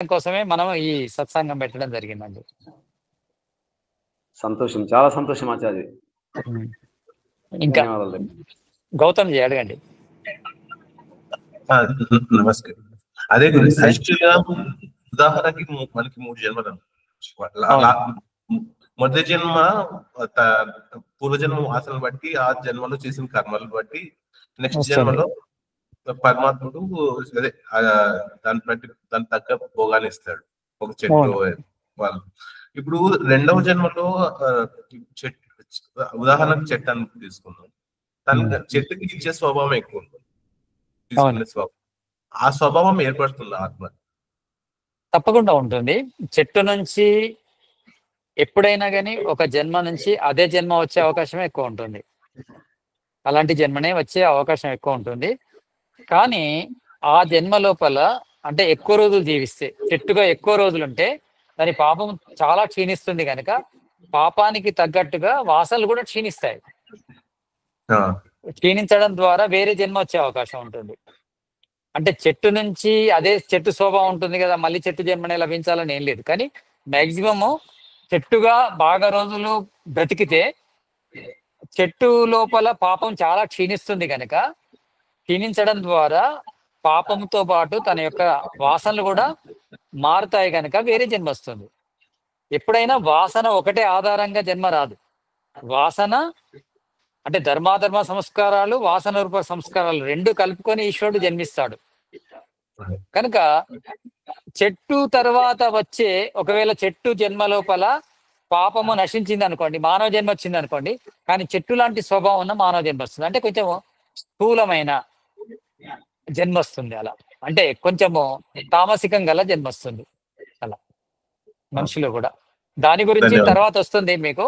కోసమే మనం ఈ సత్సంగం పెట్టడం జరిగిందండి. సంతోషం. చాలా సంతోషం ఆచార్య. ఇంకా ధన్యవాదాలు. గౌతమ్‌జీ అడగండి. నమస్కారం. అదే గురించి యాక్చువల్‌గా ఉదాహరణకి మనకి 3 జన్మలు. మొదటి జన్మ పూర్వజన్మ వాసనలు బట్టి ఆ జన్మలో చేసిన కర్మలను బట్టి నెక్స్ట్ జన్మలో పరమాత్ముడు అదే దాని తగ్గ భోగాన్ని ఇస్తాడు. ఒక చెట్టు వాళ్ళు. ఇప్పుడు రెండవ జన్మలో ఉదాహరణకు చెట్టు అని తీసుకున్నాం. తన చెట్టుకి ఇచ్చే స్వభావం ఎక్కువ ఉంటుంది. ఆ స్వభావం ఏర్పడుతుంది ఆత్మ. తప్పకుండా ఉంటుంది. చెట్టు నుంచి ఎప్పుడైనా కానీ ఒక జన్మ నుంచి అదే జన్మ వచ్చే అవకాశం ఎక్కువ ఉంటుంది. అలాంటి జన్మనే వచ్చే అవకాశం ఎక్కువ ఉంటుంది. కానీ ఆ జన్మ లోపల అంటే ఎక్కువ రోజులు జీవిస్తే, చెట్టుగా ఎక్కువ రోజులు ఉంటే దాని పాపం చాలా క్షీణిస్తుంది కనుక పాపానికి తగ్గట్టుగా వాసనలు కూడా క్షీణిస్తాయి. క్షీణించడం ద్వారా వేరే జన్మ వచ్చే అవకాశం ఉంటుంది. అంటే చెట్టు నుంచి అదే చెట్టు స్వభావం ఉంటుంది కదా, మళ్ళీ చెట్టు జన్మనే లభించాలని ఏం లేదు. కానీ మ్యాక్సిమము చెట్టుగా బాగా రోజులు బ్రతికితే చెట్టు లోపల పాపం చాలా క్షీణిస్తుంది కనుక క్షీణించడం ద్వారా పాపంతో పాటు తన యొక్క వాసనలు కూడా మారుతాయి కనుక వేరే జన్మ వస్తుంది. ఎప్పుడైనా వాసన ఒకటే ఆధారంగా జన్మ రాదు. వాసన అంటే ధర్మాధర్మ సంస్కారాలు, వాసన రూప సంస్కారాలు రెండు కలుపుకొని ఈశ్వరుడు జన్మిస్తాడు. కనుక చెట్టు తర్వాత వచ్చే ఒకవేళ చెట్టు జన్మ లోపల పాపము నశించింది అనుకోండి, మానవ జన్మ వచ్చింది అనుకోండి, కానీ చెట్టు లాంటి స్వభావం ఉన్న మానవ జన్మ వస్తుంది. అంటే కొంచెం స్థూలమైన జన్మ వస్తుంది. అలా అంటే కొంచెము తామసికం గల జన్మ వస్తుంది. అలా మనుషులు కూడా దాని గురించి తర్వాత వస్తుంది మీకు,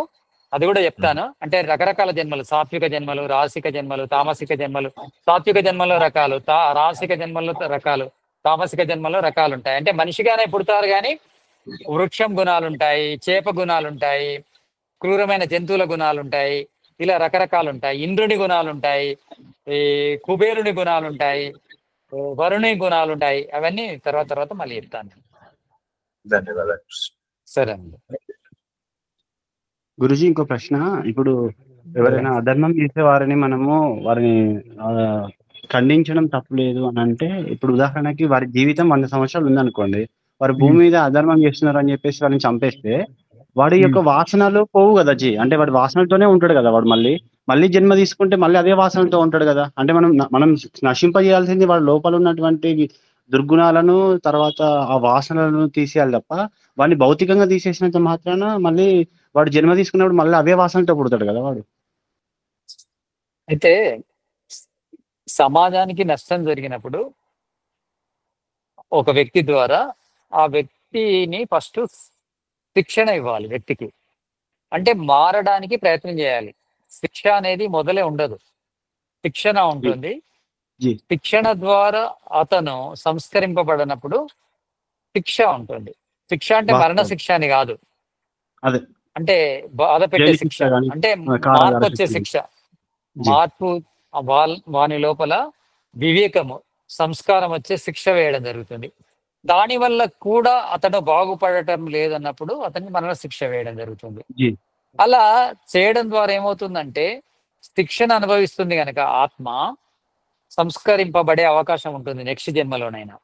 అది కూడా చెప్తాను. అంటే రకరకాల జన్మలు, సాత్విక జన్మలు, రాసిక జన్మలు, తామసిక జన్మలు. సాత్విక జన్మలో రకాలు, రాసిక జన్మలో రకాలు, తామసిక జన్మలో రకాలు ఉంటాయి. అంటే మనిషిగానే పుడతారు కానీ వృక్షం గుణాలు ఉంటాయి, చేప గుణాలు ఉంటాయి, క్రూరమైన జంతువుల గుణాలు ఉంటాయి, ఇలా రకరకాలు ఉంటాయి. ఇంద్రుని గుణాలు ఉంటాయి, ఈ కుబేరుని గుణాలు ఉంటాయి, వరుణి గుణాలు ఉంటాయి. అవన్నీ తర్వాత మళ్ళీ చెప్తాను. ధన్యవాదాలు. సరే అండి. గురుజీ ఇంకో ప్రశ్న. ఇప్పుడు ఎవరైనా అధర్మం చేసే వారిని ఖండించడం తప్పులేదు అని అంటే, ఇప్పుడు ఉదాహరణకి వారి జీవితం 100 సంవత్సరాలు ఉందనుకోండి, వారు భూమి మీద అధర్మం చేస్తున్నారు అని చెప్పేసి వారిని చంపేస్తే వాడి యొక్క వాసనలు పోవు కదా జీ. అంటే వాడి వాసనలతోనే ఉంటాడు కదా వాడు. మళ్ళీ జన్మ తీసుకుంటే మళ్ళీ అదే వాసనలతో ఉంటాడు కదా. అంటే మనం నశింపజేయాల్సింది వాడి లోపల ఉన్నటువంటి దుర్గుణాలను, తర్వాత ఆ వాసనలను తీసేయాలి తప్ప వాడిని భౌతికంగా తీసేసినంత మాత్రాన మళ్ళీ వాడు జన్మ తీసుకున్నప్పుడు మళ్ళీ అవే వాసనలతో పుడతాడు కదా వాడు. అయితే సమాజానికి నష్టం జరిగినప్పుడు ఒక వ్యక్తి ద్వారా ఆ వ్యక్తిని ఫస్ట్ శిక్షణ ఇవ్వాలి. వ్యక్తికి అంటే మారడానికి ప్రయత్నం చేయాలి. శిక్ష అనేది మొదలే ఉండదు, శిక్షణ ఉంటుంది. శిక్షణ ద్వారా అతను సంస్కరింపబడినప్పుడు శిక్ష ఉంటుంది. శిక్ష అంటే మరణ శిక్ష అని కాదు, అంటే బాధ పెట్టే శిక్ష, అంటే మార్పు వచ్చే శిక్ష. మార్పు వాని లోపల వివేకము, సంస్కారం వచ్చే శిక్ష వేయడం జరుగుతుంది. దానివల్ల కూడా అతను బాగుపడటం లేదన్నప్పుడు అతన్ని మరణ శిక్ష వేయడం జరుగుతుంది. అలా చేయడం ద్వారా ఏమవుతుందంటే శిక్షను అనుభవిస్తుంది కనుక ఆత్మ సంస్కరింపబడే అవకాశం ఉంటుంది నెక్స్ట్ జన్మలోనైనా.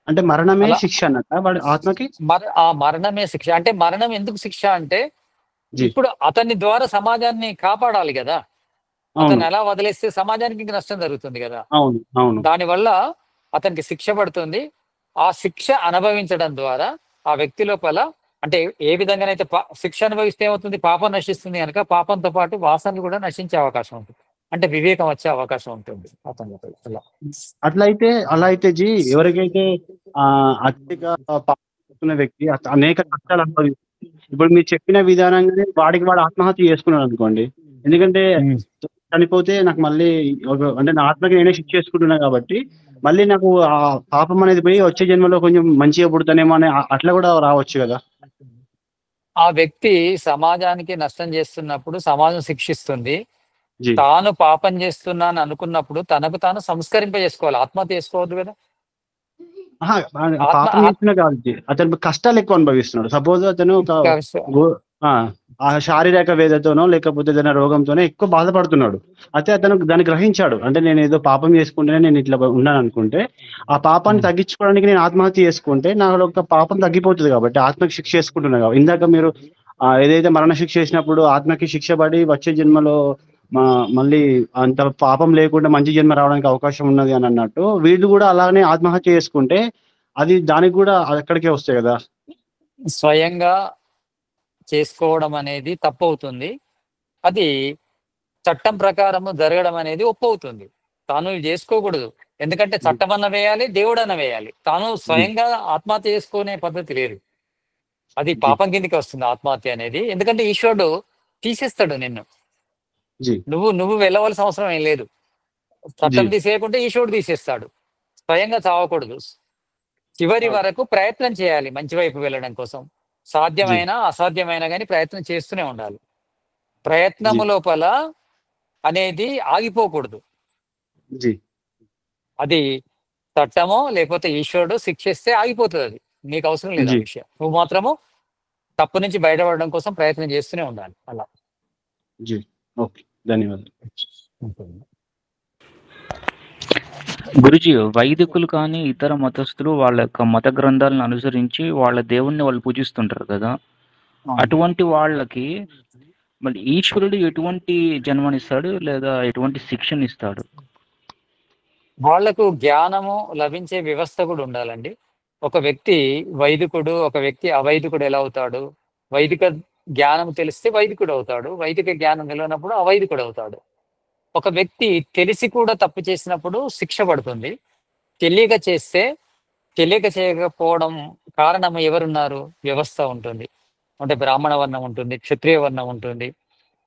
అంటే మరణమే శిక్ష అన్నట్ట వాడి ఆత్మకి. ఆ మరణమే శిక్ష. అంటే మరణం ఎందుకు శిక్ష అంటే ఇప్పుడు అతని ద్వారా సమాజాన్ని కాపాడాలి కదా. అతను ఎలా వదిలేస్తే సమాజానికి నష్టం జరుగుతుంది కదా. దానివల్ల అతనికి శిక్ష పడుతుంది. ఆ శిక్ష అనుభవించడం ద్వారా ఆ వ్యక్తి లోపల అంటే ఏ విధంగానైతే శిక్ష అనుభవిస్తే ఏమవుతుంది, పాపం నశిస్తుంది కనుక పాపంతో పాటు వాసనలు కూడా నశించే అవకాశం ఉంటుంది. అంటే వివేకం వచ్చే అవకాశం ఉంటుంది అతను. అలా అయితే జీ ఎవరికైతే అతిగా పాపం వ్యక్తి అనేక కష్టాలు అనుభవిస్తుంది. ఇప్పుడు మీరు చెప్పిన విధానంగానే వాడు ఆత్మహత్య చేసుకున్నాడు అనుకోండి, ఎందుకంటే చనిపోతే నాకు మళ్ళీ అంటే నా ఆత్మకి నేనే శిక్ష చేసుకుంటున్నా కాబట్టి మళ్ళీ నాకు ఆ పాపం అనేది పోయి వచ్చే జన్మలో కొంచెం మంచిగా పుడతానేమో అని అట్లా కూడా రావచ్చు కదా. ఆ వ్యక్తి సమాజానికి నష్టం చేస్తున్నప్పుడు సమాజం శిక్షిస్తుంది. తాను పాపం చేస్తున్నాను అనుకున్నప్పుడు తనకు తాను సంస్కరింప చేసుకోవాలి. ఆత్మహత్య చేసుకోవద్దు కదా. ఆహా! ఆత్మ పాపం చేస్తున్నా కాదు జీ. అతను కష్టాలు ఎక్కువ అనుభవిస్తున్నాడు. సపోజ్ అతను ఒక గో ఆ! ఆ శారీరక వేదతోనో లేకపోతే ఏదైనా రోగంతోనో ఎక్కువ బాధపడుతున్నాడు. అయితే అతను దాన్ని గ్రహించాడు. అంటే నేనేదో పాపం చేసుకుంటేనే నేను ఇట్లా ఉన్నాననుకుంటే, ఆ పాపాన్ని తగ్గించుకోవడానికి నేను ఆత్మహత్య చేసుకుంటే నాలో ఒక పాపం తగ్గిపోతది కాబట్టి ఆత్మకి శిక్ష చేసుకుంటున్నా ఇందాక మీరు ఏదైతే మరణ శిక్ష చేసినప్పుడు ఆత్మకి శిక్ష పడి వచ్చే జన్మలో మళ్ళీ అంత పాపం లేకుండా మంచి జన్మ రావడానికి అవకాశం ఉన్నది అని అన్నట్టు, వీళ్ళు గూడా అలానే ఆత్మహత్య చేసుకుంటే, అది దానికి గూడా అక్కడికే వస్తాయి గదా! స్వయంగా చేసుకోవడం అనేది తప్పవుతుంది. అది చట్టం ప్రకారము జరగడం అనేది ఒప్పవుతుంది. తాను చేసుకోకూడదు. ఎందుకంటే జీ. చట్టమన్నా వేయాలి, దేవుడన్నా వేయాలి. తాను జీ. స్వయంగా ఆత్మహత్య చేసుకునే పద్ధతి లేదు. అది జీ. పాపం కిందకి వస్తుంది ఆత్మహత్య అనేది. ఎందుకంటే ఈశ్వరుడు తీసేస్తాడు నిన్ను. జీ. నువ్వు వెళ్ళవలసిన అవసరం ఏం లేదు. జీ. చట్టం తీసేయకుంటే ఈశ్వరుడు తీసేస్తాడు. స్వయంగా చావకూడదు. చివరి ఓకే. వరకు ప్రయత్నం చేయాలి మంచి వైపు వెళ్ళడం కోసం. జీ. సాధ్యమైన, అసాధ్యమైన గాని ప్రయత్నం చేస్తూనే ఉండాలి. జీ. ప్రయత్నము లోపల అనేది ఆగిపోకూడదు. జీ. అది చట్టమో లేకపోతే ఈశ్వరుడు శిక్షిస్తే ఆగిపోతదది. నీకు అవసరం లేదు ఆ జీ. విషయం. నువ్వు మాత్రము తప్పు నుంచి బయటపడడం కోసం ప్రయత్నం చేస్తూనే ఉండాలి. అలా. జీ. ఓకే. ధన్యవాదాలు. ఉంటుంది. గురుజీ, వైదికులు కానీ ఇతర మతస్థులు వాళ్ళ యొక్క మత గ్రంథాలను అనుసరించి వాళ్ళ దేవుణ్ణి వాళ్ళు పూజిస్తుంటారు కదా. అవును. అటువంటి వాళ్ళకి మళ్ళీ ఈశ్వరుడు ఎటువంటి జన్మనిస్తాడు లేదా ఎటువంటి శిక్షనిస్తాడు? వాళ్లకు జ్ఞానము లభించే వ్యవస్థ కూడా ఉండాలండి. ఒక వ్యక్తి వైదికుడు, ఒక వ్యక్తి అవైదికుడు ఎలా అవుతాడు? వైదిక జ్ఞానం తెలిస్తే వైదికుడు అవుతాడు. వైదిక జ్ఞానం తెలియనప్పుడు అవైదికుడు అవుతాడు. ఒక వ్యక్తి తెలిసి కూడా తప్పు చేసినప్పుడు శిక్ష పడుతుంది. తెలియక చేస్తే తెలియక చేయకపోవడం కారణం ఎవరున్నారు? వ్యవస్థ ఉంటుంది. అంటే బ్రాహ్మణ వర్ణం ఉంటుంది, క్షత్రియ వర్ణం ఉంటుంది.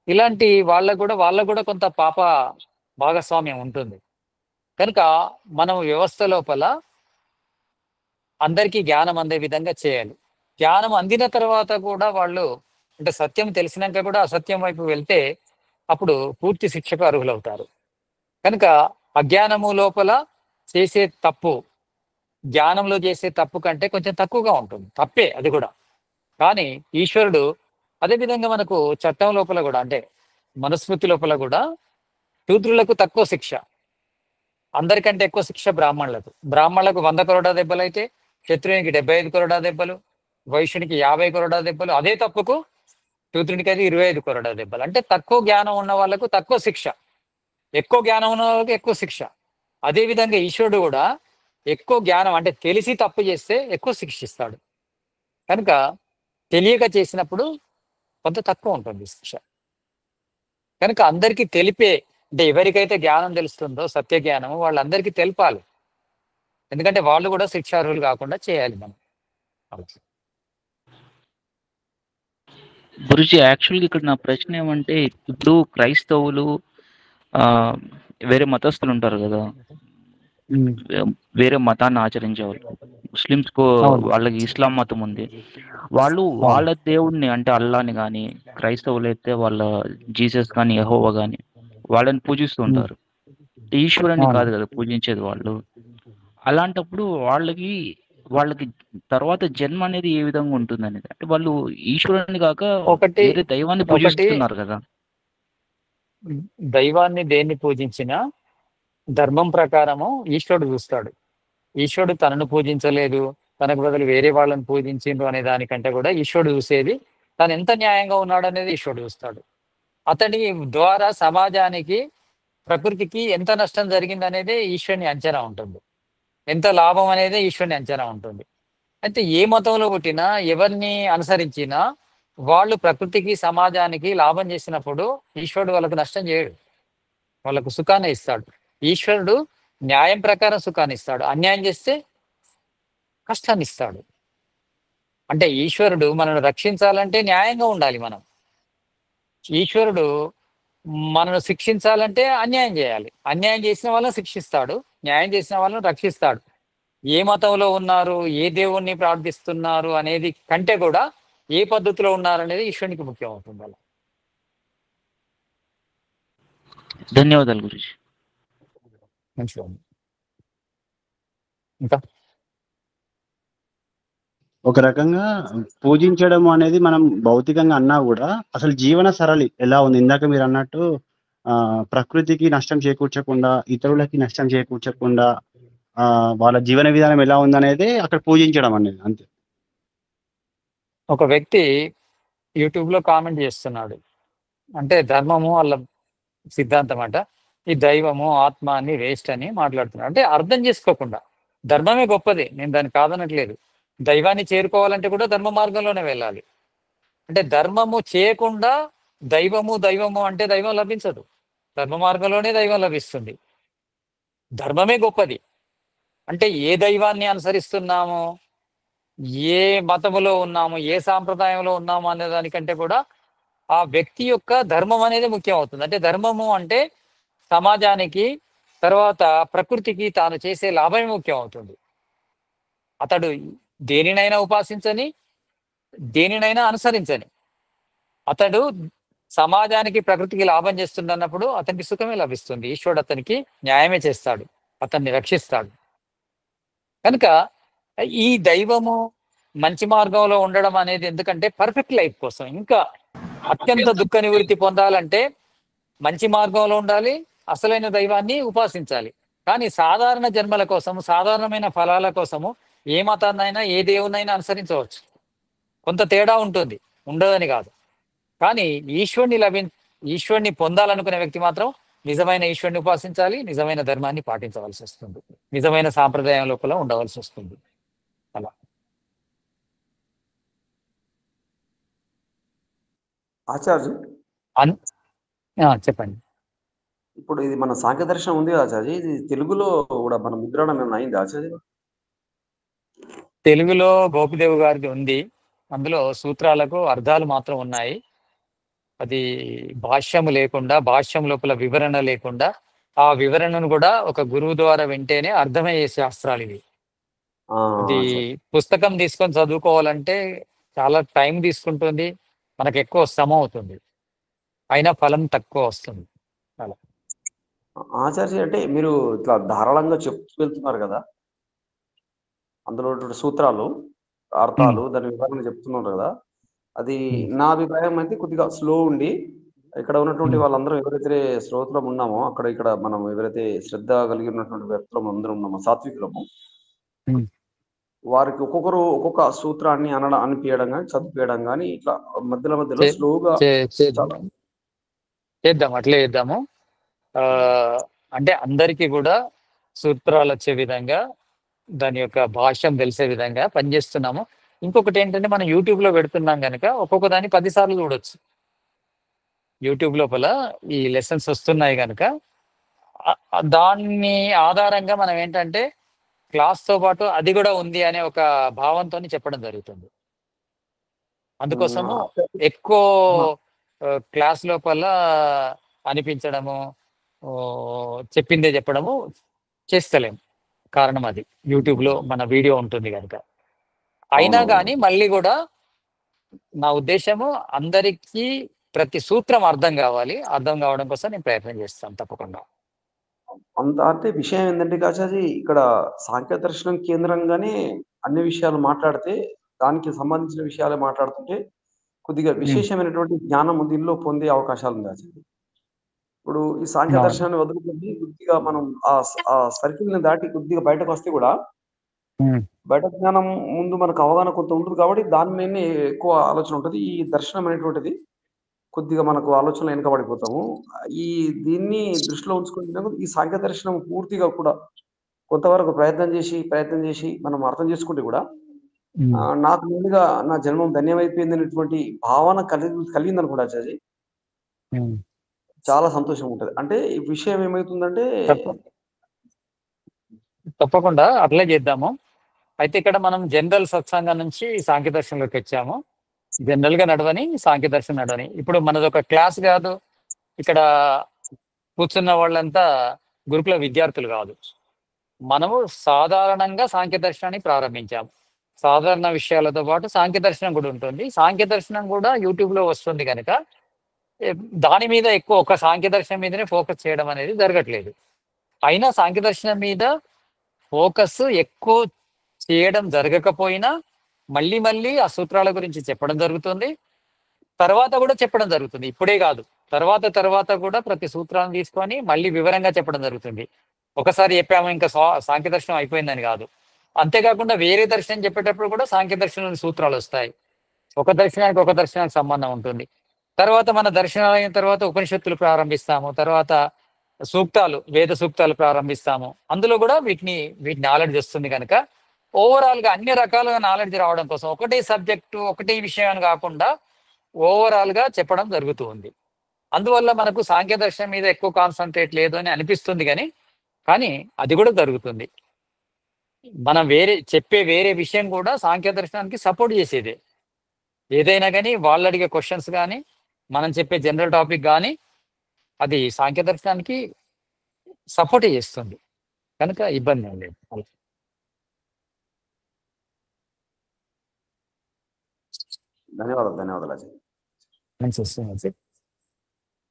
ఇలాంటి వాళ్ళకు కూడా కొంత పాప భాగస్వామ్యం ఉంటుంది. కనుక మనం వ్యవస్థ లోపల అందరికీ జ్ఞానం అందే విధంగా చేయాలి. జ్ఞానం అందిన తర్వాత కూడా వాళ్ళు అంటే సత్యం తెలిసినాక కూడా అసత్యం వైపు వెళ్తే అప్పుడు పూర్తి శిక్షకు అర్హులవుతారు. కనుక అజ్ఞానము లోపల చేసే తప్పు జ్ఞానంలో చేసే తప్పు కంటే కొంచెం తక్కువగా ఉంటుంది. తప్పే అది కూడా. కానీ ఈశ్వరుడు అదే విధంగా మనకు చట్టం లోపల కూడా అంటే మనుస్మృతి లోపల కూడా శూద్రులకు తక్కువ శిక్ష, అందరికంటే ఎక్కువ శిక్ష బ్రాహ్మణులకు. బ్రాహ్మణులకు 100 కొరడా దెబ్బలు అయితే క్షత్రునికి 75 కొరడా దెబ్బలు, వైశ్యునికి 50 కొరడా దెబ్బలు. అదే తప్పుకు శూద్రునికి అయితే 25 కొరడా దెబ్బలు. అంటే తక్కువ జ్ఞానం ఉన్న వాళ్ళకు తక్కువ శిక్ష, ఎక్కువ జ్ఞానం ఉన్న వాళ్ళకి ఎక్కువ శిక్ష. అదే విధంగా ఈశ్వరుడు కూడా ఎక్కువ జ్ఞానం అంటే తెలిసి తప్పు చేస్తే ఎక్కువ శిక్షిస్తాడు. కనుక తెలియక చేసినప్పుడు కొంత తక్కువ ఉంటుంది శిక్ష. కనుక అందరికీ తెలిపే అంటే ఎవరికైతే జ్ఞానం తెలుస్తుందో సత్య జ్ఞానము వాళ్ళందరికీ తెలపాలి. ఎందుకంటే వాళ్ళు కూడా శిక్షార్హులు కాకుండా చేయాలి మనం. అలా. గురుజీ, యాక్చువల్గా ఇక్కడ నా ప్రశ్న ఏమంటే, ఇప్పుడు క్రైస్తవులు ఆ వేరే మతస్థులు ఉంటారు కదా, వేరే మతాన్ని ఆచరించే వాళ్ళు, ముస్లిమ్స్ అవును. వాళ్ళకి ఇస్లాం మతం ఉంది. వాళ్ళు అవును. వాళ్ళ దేవుడిని అంటే అల్లాని కానీ, క్రైస్తవులు అయితే వాళ్ళ జీసస్ కానీ యెహోవా కానీ వాళ్ళని పూజిస్తూ ఉంటారు. ఈశ్వరుని అవును. కాదు కదా పూజించేది వాళ్ళు. అలాంటప్పుడు వాళ్ళకి తర్వాత జన్మ అనేది ఏ విధంగా ఉంటుంది అనేది, అంటే వాళ్ళు ఈశ్వరుని కాక ఒకటి వేరే దైవాన్ని ఒకటి పూజిస్తున్నారు కదా. దైవాన్ని దేన్ని పూజించినా ధర్మం ప్రకారము ఈశ్వరుడు చూస్తాడు. ఈశ్వరుడు తనను పూజించలేదు, తనకు బదులు వేరే వాళ్ళని పూజించిండు అనే దానికంటే కూడా ఈశ్వరుడు చూసేది తను ఎంత న్యాయంగా ఉన్నాడు అనేది ఈశ్వరుడు చూస్తాడు. అతడి ద్వారా సమాజానికి ప్రకృతికి ఎంత నష్టం జరిగింది అనేది ఈశ్వరుని అంచనా ఉంటుంది. ఎంత లాభం అనేది ఈశ్వరుని అంచనా ఉంటుంది. అయితే ఏ మతంలో పుట్టినా ఎవరిని అనుసరించినా వాళ్ళు ప్రకృతికి సమాజానికి లాభం చేసినప్పుడు ఈశ్వరుడు వాళ్ళకు నష్టం చేయడు, వాళ్ళకు సుఖాన్ని ఇస్తాడు. ఈశ్వరుడు న్యాయం ప్రకారం సుఖాన్ని ఇస్తాడు, అన్యాయం చేస్తే కష్టాన్ని ఇస్తాడు. అంటే ఈశ్వరుడు మనల్ని రక్షించాలంటే న్యాయంగా ఉండాలి మనం. ఈశ్వరుడు మనను శిక్షించాలంటే అన్యాయం చేయాలి, అన్యాయం చేసిన వాళ్ళని శిక్షిస్తాడు, న్యాయం చేసిన వాళ్ళని రక్షిస్తాడు. ఏ మతంలో ఉన్నారు, ఏ దేవుణ్ణి ప్రార్థిస్తున్నారు అనేది కంటే కూడా ఏ పద్ధతిలో ఉన్నారు అనేది ఈశ్వరునికి ముఖ్యం అవుతుంది. అలా. ధన్యవాదాలు గురుజీ. మంచిది. ఇంకా ఒక రకంగా పూజించడం అనేది మనం భౌతికంగా అన్నా కూడా అసలు జీవన సరళి ఎలా ఉంది? ఇందాక మీరన్నట్టు ప్రకృతికి నష్టం చేకూర్చకుండా, ఇతరులకి నష్టం చేకూర్చకుండా వాళ్ళ జీవన విధానం ఎలా ఉందనేదే అక్కడ పూజించడం అనేది అంతే. ఒక వ్యక్తి యూట్యూబ్లో కామెంట్ చేస్తున్నాడు, అంటే ధర్మము వాళ్ళ సిద్ధాంతం అంట, ఈ దైవము ఆత్మ అని వేస్ట్ అని మాట్లాడుతున్నాడు. అంటే అర్థం చేసుకోకుండా, ధర్మమే గొప్పది, నేను దాన్ని కాదనట్లేదు. దైవాన్ని చేరుకోవాలంటే కూడా ధర్మ మార్గంలోనే వెళ్ళాలి. అంటే ధర్మము చేయకుండా దైవము దైవము అంటే దైవం లభించదు. ధర్మ మార్గంలోనే దైవం లభిస్తుంది. ధర్మమే గొప్పది. అంటే ఏ దైవాన్ని అనుసరిస్తున్నాము, ఏ మతములో ఉన్నాము, ఏ సాంప్రదాయంలో ఉన్నాము అనే దానికంటే కూడా ఆ వ్యక్తి యొక్క ధర్మం అనేది ముఖ్యం అవుతుంది. అంటే ధర్మము అంటే సమాజానికి, తర్వాత ప్రకృతికి తాను చేసే లాభమే ముఖ్యం అవుతుంది. అతడు దేనినైనా ఉపాసించని, దేనినైనా అనుసరించని, అతడు సమాజానికి ప్రకృతికి లాభం చేస్తున్నప్పుడు అతనికి సుఖమే లభిస్తుంది. ఈశ్వరుడు అతనికి న్యాయమే చేస్తాడు, అతన్ని రక్షిస్తాడు. కనుక ఈ దైవము మంచి మార్గంలో ఉండడం అనేది ఎందుకంటే పర్ఫెక్ట్ లైఫ్ కోసం, ఇంకా అత్యంత దుఃఖ నివృత్తి పొందాలంటే మంచి మార్గంలో ఉండాలి, అసలైన దైవాన్ని ఉపాసించాలి. కానీ సాధారణ జన్మల కోసము, సాధారణమైన ఫలాల కోసము ఏ మతాన్నైనా ఏ దేవునైనా అనుసరించవచ్చు. కొంత తేడా ఉంటుంది, ఉండదని కాదు. కానీ ఈశ్వరుని పొందాలనుకునే వ్యక్తి మాత్రం నిజమైన ఈశ్వరుని ఉపాసించాలి, నిజమైన ధర్మాన్ని పాటించవలసి వస్తుంది, నిజమైన సాంప్రదాయం లోపల ఉండవలసి వస్తుంది. అలా ఆచార్య, చెప్పండి. ఇప్పుడు ఇది మన సాంఖ్య దర్శనం ఉంది ఆచార్య, ఇది తెలుగులో కూడా మన ముద్రణ ఏమైనా అయింది ఆచార్య? తెలుగులో గోపిదేవ్ గారిది ఉంది. అందులో సూత్రాలకు అర్థాలు మాత్రం ఉన్నాయి. అది భాష్యము లేకుండా, భాష్యం లోపల వివరణ లేకుండా, ఆ వివరణను కూడా ఒక గురువు ద్వారా వింటేనే అర్థమయ్యే శాస్త్రాలు ఇవి. ఇది పుస్తకం తీసుకొని చదువుకోవాలంటే చాలా టైం తీసుకుంటుంది, మనకు ఎక్కువ శ్రమ అవుతుంది, అయినా ఫలం తక్కువ వస్తుంది. అలా ఆచార్య, అంటే మీరు ఇట్లా ధారాళంగా చెప్తూ వెళ్తున్నారు కదా, అందులో సూత్రాలు, అర్థాలు, దాని వివరణ చెప్తున్నారు కదా, అది నా అభిప్రాయం అయితే కొద్దిగా స్లో ఉండి, ఇక్కడ ఉన్నటువంటి వాళ్ళందరం ఎవరైతే శ్రోతలం ఉన్నామో ఇక్కడ మనం ఎవరైతే శ్రద్ధ కలిగి ఉన్నటువంటి వ్యక్తులం అందరం ఉన్నామో, సాత్వికులము, వారికి ఒక్కొక్కరు ఒక్కొక్క సూత్రాన్ని అనిపించడం కానీ చదివించడం కానీ ఇట్లా మధ్యలో స్లోగా చేద్దాం, అట్లే చేద్దాము. అంటే అందరికీ కూడా సూత్రాలు వచ్చే విధంగా, దాని యొక్క భాష్యం తెలిసే విధంగా పనిచేస్తున్నాము. ఇంకొకటి ఏంటంటే మనం యూట్యూబ్లో పెడుతున్నాం కనుక ఒక్కొక్క దాన్ని 10 సార్లు చూడొచ్చు. యూట్యూబ్ లోపల ఈ లెసన్స్ వస్తున్నాయి కనుక దాన్ని ఆధారంగా మనం ఏంటంటే క్లాస్తో పాటు అది కూడా ఉంది అనే ఒక భావంతో చెప్పడం జరుగుతుంది. అందుకోసము ఎక్కువ క్లాస్ లోపల అనిపించడము, చెప్పిందే చెప్పడము చేస్తలేము. కారణం అది యూట్యూబ్లో మన వీడియో ఉంటుంది కనుక. అయినా కానీ మళ్ళీ కూడా నా ఉద్దేశము అందరికీ ప్రతి సూత్రం అర్థం కావాలి. అర్థం కావడం కోసం నేను ప్రయత్నం చేస్తాను తప్పకుండా. అంటే విషయం ఏంటంటే ఆచార్య, ఇక్కడ సాంఖ్య దర్శనం కేంద్రంగానే అన్ని విషయాలు మాట్లాడితే, దానికి సంబంధించిన విషయాలే మాట్లాడుతుంటే కొద్దిగా విశేషమైనటువంటి జ్ఞానం దీనిలో పొందే అవకాశాలు ఉంది ఆచార్య. ఇప్పుడు ఈ సాంఖ్య దర్శనాన్ని వదులుకొని కొద్దిగా మనం ఆ సర్కిల్ ని దాటి కొద్దిగా బయటకు వస్తే కూడా బయట జ్ఞానం ముందు మనకు అవగాహన కొంత ఉంటుంది కాబట్టి దాని మీదనే ఎక్కువ ఆలోచన ఉంటుంది. ఈ దర్శనం అనేటువంటిది కొద్దిగా మనకు ఆలోచనలు వెనకబడిపోతాము. దీన్ని దృష్టిలో ఉంచుకుంటున్నాము. ఈ సాంఖ్య దర్శనం పూర్తిగా కూడా కొంతవరకు ప్రయత్నం చేసి మనం అర్థం చేసుకుంటే కూడా నాకు ముందుగా నా జన్మం ధన్యమైపోయింది అనేటువంటి భావన కలిగిందని కూడా ఆచార్య, చాలా సంతోషం ఉంటుంది. అంటే ఈ విషయం ఏమైతుందంటే తప్పకుండా అట్లే చేద్దాము. అయితే ఇక్కడ మనం జనరల్ సత్సంగం నుంచి సాంఖ్య దర్శనంలోకి వచ్చాము. జనరల్ గా నడవని, సాంఖ్య దర్శనం నడవని. ఇప్పుడు మనది ఒక క్లాస్ కాదు, ఇక్కడ కూర్చున్న వాళ్ళంతా గురుకుల విద్యార్థులు కాదు. మనము సాధారణంగా సాంఖ్య దర్శనాన్ని ప్రారంభించాము. సాధారణ విషయాలతో పాటు సాంఖ్య దర్శనం కూడా ఉంటుంది. సాంఖ్య దర్శనం కూడా యూట్యూబ్లో వస్తుంది కనుక దాని మీద ఎక్కువ ఒక సాంఖ్య దర్శనం మీదనే ఫోకస్ చేయడం అనేది జరగట్లేదు. అయినా సాంఖ్య దర్శనం మీద ఫోకస్ ఎక్కువ చేయడం జరగకపోయినా మళ్ళీ మళ్ళీ ఆ సూత్రాల గురించి చెప్పడం జరుగుతుంది. తర్వాత కూడా చెప్పడం జరుగుతుంది. ఇప్పుడే కాదు, తర్వాత కూడా ప్రతి సూత్రాన్ని తీసుకొని మళ్ళీ వివరంగా చెప్పడం జరుగుతుంది. ఒకసారి చెప్పాము ఇంకా సాంఖ్య దర్శనం అయిపోయిందని కాదు. అంతేకాకుండా వేరే దర్శనం చెప్పేటప్పుడు కూడా సాంఖ్య దర్శనం సూత్రాలు వస్తాయి. ఒక దర్శనానికి సంబంధం ఉంటుంది. తర్వాత మన దర్శనాలు అయిన తర్వాత ఉపనిషత్తులు ప్రారంభిస్తాము. తర్వాత సూక్తాలు, వేద సూక్తాలు ప్రారంభిస్తాము. అందులో కూడా వీటి నాలెడ్జ్ వస్తుంది. కనుక ఓవరాల్ గా అన్ని రకాలుగా నాలెడ్జ్ రావడం కోసం ఒకటే సబ్జెక్టు ఒకటే విషయాన్ని కాకుండా ఓవరాల్ గా చెప్పడం జరుగుతూ ఉంది. అందువల్ల మనకు సాంఖ్య దర్శనం మీద ఎక్కువ కాన్సన్ట్రేట్ లేదు అని అనిపిస్తుంది, కానీ అది కూడా జరుగుతుంది. మనం వేరే విషయం కూడా సాంఖ్య దర్శనానికి సపోర్ట్ చేసేదే. ఏదైనా కానీ వాళ్ళు అడిగే క్వశ్చన్స్ కానీ మనం చెప్పే జనరల్ టాపిక్ కానీ అది సాంఖ్య దర్శనానికి సపోర్ట్ చేస్తుంది. కనుక ఇబ్బంది ఏం లేదు. ధన్యవాదాలు అజయ్. మంచి.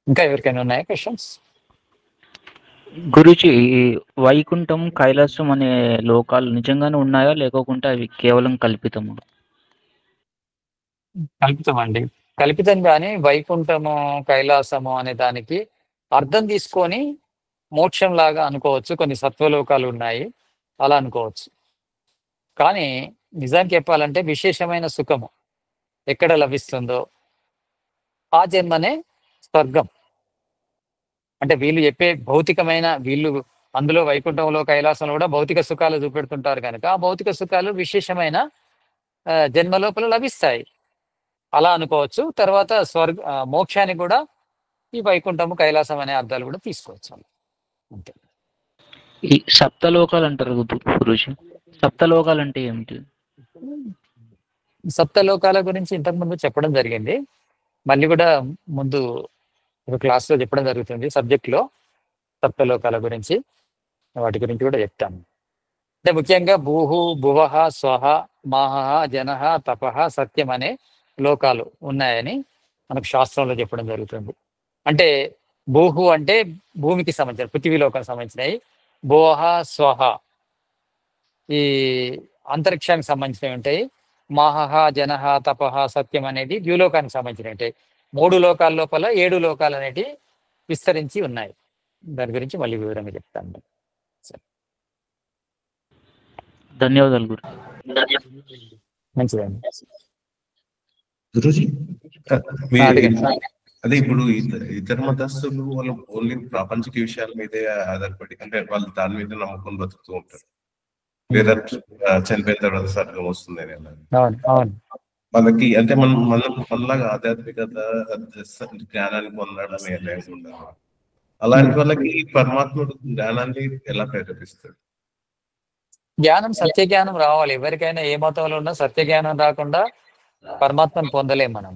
ఇంకా ఎవరికైనా ఉన్నాయా క్వశ్చన్స్? గురుజీ, ఈ వైకుంఠం, కైలాసం అనే లోకాలు నిజంగానే ఉన్నాయా, లేకోకుండా అవి కేవలం కల్పితమా? కల్పితం అండి. కల్పితం. కానీ వైకుంఠము, కైలాసము అనే దానికి అర్థం తీసుకొని మోక్షం లాగా అనుకోవచ్చు. కొన్ని సత్వలోకాలు ఉన్నాయి, అలా అనుకోవచ్చు. కానీ నిజానికి చెప్పాలంటే విశేషమైన సుఖము ఎక్కడ లభిస్తుందో ఆ జన్మనే స్వర్గం. అంటే వీళ్ళు చెప్పే భౌతికమైన అందులో వైకుంఠంలో, కైలాసంలో కూడా భౌతిక సుఖాలు చూపెడుతుంటారు కనుక ఆ భౌతిక సుఖాలు విశేషమైన జన్మ లోపల లభిస్తాయి, అలా అనుకోవచ్చు. తర్వాత మోక్షానికి కూడా ఈ వైకుంఠము, కైలాసం అనే అర్థాలు కూడా తీసుకోవచ్చు. అంతే. ఈ సప్తలోకాలు అంటారు గురుజీ, సప్తలోకాలు అంటే ఏమిటి? సప్తలోకాల గురించి ఇంతకుముందు చెప్పడం జరిగింది. మళ్ళీ కూడా ముందు ఒక క్లాస్లో చెప్పడం జరుగుతుంది సబ్జెక్ట్లో సప్తలోకాల గురించి. వాటి గురించి కూడా చెప్తాను. అంటే ముఖ్యంగా భూహు, భువః, స్వహ, మాహ, జనః, తపః, సత్యం అనే లోకాలు ఉన్నాయని మనకు శాస్త్రంలో చెప్పడం జరుగుతుంది. అంటే భూహు అంటే భూమికి సంబంధించిన, పృథివీలోకానికి సంబంధించినవి. భువః, స్వహ ఈ అంతరిక్షానికి సంబంధించినవి ఉంటాయి. మాహ, జనః, తపః, సత్యం అనేది ద్యులోకానికి సంబంధించినవి ఉంటాయి. 3 లోకాల లోపల 7 లోకాలు అనేటివి విస్తరించి ఉన్నాయి. దాని గురించి మళ్ళీ వివరంగా చెప్తాను. ధన్యవాదాలు గురు. మంచిదండి. గురూజీ, అదే ఇప్పుడు ఇతర మతస్థులు వాళ్ళు ఓన్లీ ప్రాపంచిక విషయాల మీదే ఆధారపడి, అంటే వాళ్ళు దాని మీద నమ్మకం బతుకుతూ ఉంటారు. లేదా చనిపోయిన తర్వాత స్వర్గం వస్తుంది అని. మనకి అంటే మనలాగా ఆధ్యాత్మికత, జ్ఞానాన్ని పొందడమే లేకుండా అలాంటి వాళ్ళకి పరమాత్ముడు జ్ఞానాన్ని ఎలా ప్రేరేపిస్తాడు? జ్ఞానం, సత్య జ్ఞానం రావాలి. ఎవరికైనా ఏ మతంలో ఉన్నా సత్య జ్ఞానం రాకుండా పరమాత్మను పొందలేం మనం.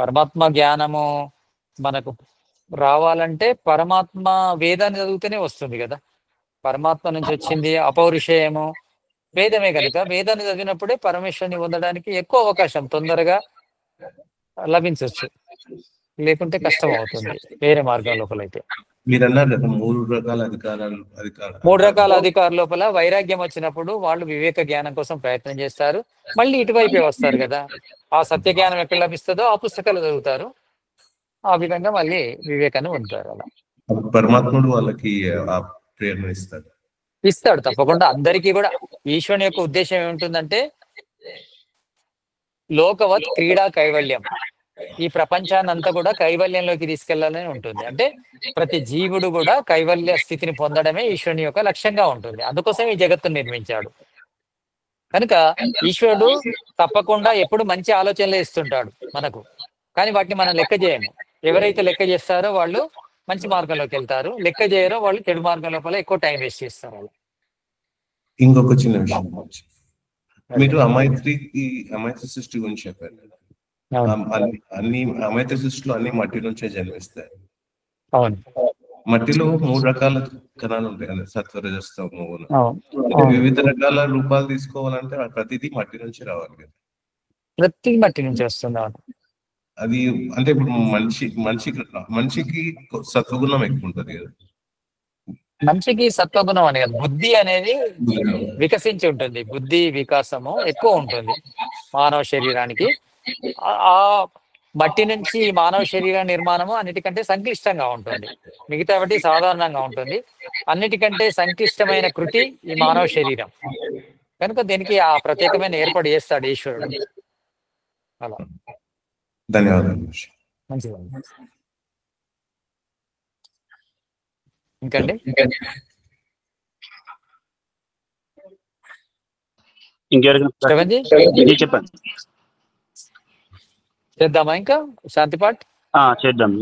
పరమాత్మ జ్ఞానము మనకు రావాలంటే పరమాత్మ వేదాన్ని చదివితేనే వస్తుంది కదా. పరమాత్మ నుంచి వచ్చింది అపౌరుషేయము వేదమే కనుక వేదాన్ని చదివినప్పుడే పరమేశ్వరుని పొందడానికి ఎక్కువ అవకాశం, తొందరగా లభించవచ్చు. లేకుంటే కష్టం అవుతుంది వేరే మార్గం లోపలైతే. మీరు అన్నారు కదా 3 రకాల అధికారుల లోపల వైరాగ్యం వచ్చినప్పుడు వాళ్ళు వివేక జ్ఞానం కోసం ప్రయత్నం చేస్తారు. మళ్ళీ ఇటువైపే వస్తారు కదా. ఆ సత్య జ్ఞానం ఎక్కడ లభిస్తుందో ఆ పుస్తకాలు చదువుతారు. ఆ విధంగా మళ్ళీ వివేకాన్ని పొందుతారు. అలా పరమాత్ముడు వాళ్ళకి ఆ ప్రేరణ ఇస్తాడు తప్పకుండా. అందరికీ కూడా ఈశ్వరుని యొక్క ఉద్దేశం ఏముంటుందంటే లోకవత్ క్రీడా కైవల్యం, ఈ ప్రపంచాన్ని అంతా కూడా కైవల్యంలోకి తీసుకెళ్లాలని ఉంటుంది. అంటే ప్రతి జీవుడు కూడా కైవల్య స్థితిని పొందడమే ఈశ్వరుని యొక్క లక్ష్యంగా ఉంటుంది. అందుకోసం ఈ జగత్తును నిర్మించాడు. కనుక ఈశ్వరుడు తప్పకుండా ఎప్పుడు మంచి ఆలోచనలే ఇస్తుంటాడు మనకు, కానీ వాటిని మనం లెక్క చేయము. ఎవరైతే లెక్క చేస్తారో వాళ్ళు మంచి మార్గంలోకి వెళ్తారు, లెక్క చేయరో వాళ్ళు చెడు మార్గం లోపల ఎక్కువ టైం వేస్ట్ చేస్తారు. ఇంకొక చిన్న విషయం, మీరు అమైత్రి సృష్టి గురించి చెప్పారు. అన్ని అమైత్రి సృష్టిలో అన్ని మట్టి నుంచే జన్మిస్తాయి. అవును. మట్టిలో 3 రకాల కణాలు ఉంటాయి కదా, సత్వరజస్తమో. వివిధ రకాల రూపాలు తీసుకోవాలంటే ప్రతిదీ మట్టి నుంచి రావాలి కదా. ప్రతి మట్టి నుంచి వస్తుంది. అది అంటే ఇప్పుడు మనిషికి సత్వగుణం ఎక్కువ ఉంటది కదా. మనిషికి సత్వగుణం అనేది బుద్ధి అనేది వికసించి ఉంటుంది. బుద్ధి వికాసము ఎక్కువ ఉంటుంది. మానవ శరీరానికి. ఆ మట్టి నుంచి ఈ మానవ శరీర నిర్మాణము అన్నిటికంటే సంక్లిష్టంగా ఉంటుంది, మిగతా వాటి సాధారణంగా ఉంటుంది. అన్నిటికంటే సంక్లిష్టమైన కృతి ఈ మానవ శరీరం కనుక దీనికి ఆ ప్రత్యేకమైన ఏర్పాటు చేస్తాడు ఈశ్వరుడు. అలా ధన్యవాదాలు. మంచిదండి. ఇంకండి ఇంకెవరికైనా శ్రవణ్జీ మీరు చెప్పండి. చేద్దామా ఇంకా శాంతి పాఠ్? చేద్దాం.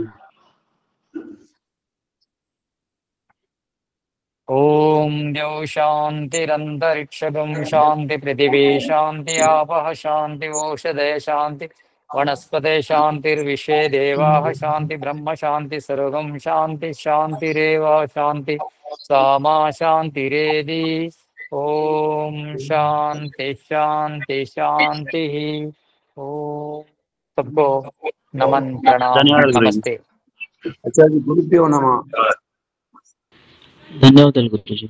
ఓం ద్యౌ శాంతిరంతరిక్షగం శాంతి పృథివీ శాంతి ఆపః శాంతి ఓషధయ శాంతి వనస్పతే శాంతిర్విశ్వే దేవాః శాంతి బ్రహ్మ శాంతి సర్వం శాంతి శాంతిరేవ శాంతి సామా శాంతిరేది. ఓం శాంతి శాంతి శాంతి. ఓం సబ్కో నమన్ ప్రణామ్ ధన్యవాదాలు. నమస్తే. ఆచార్య గురుభ్యో నమః. ధన్యవాదాలు గురుజీ.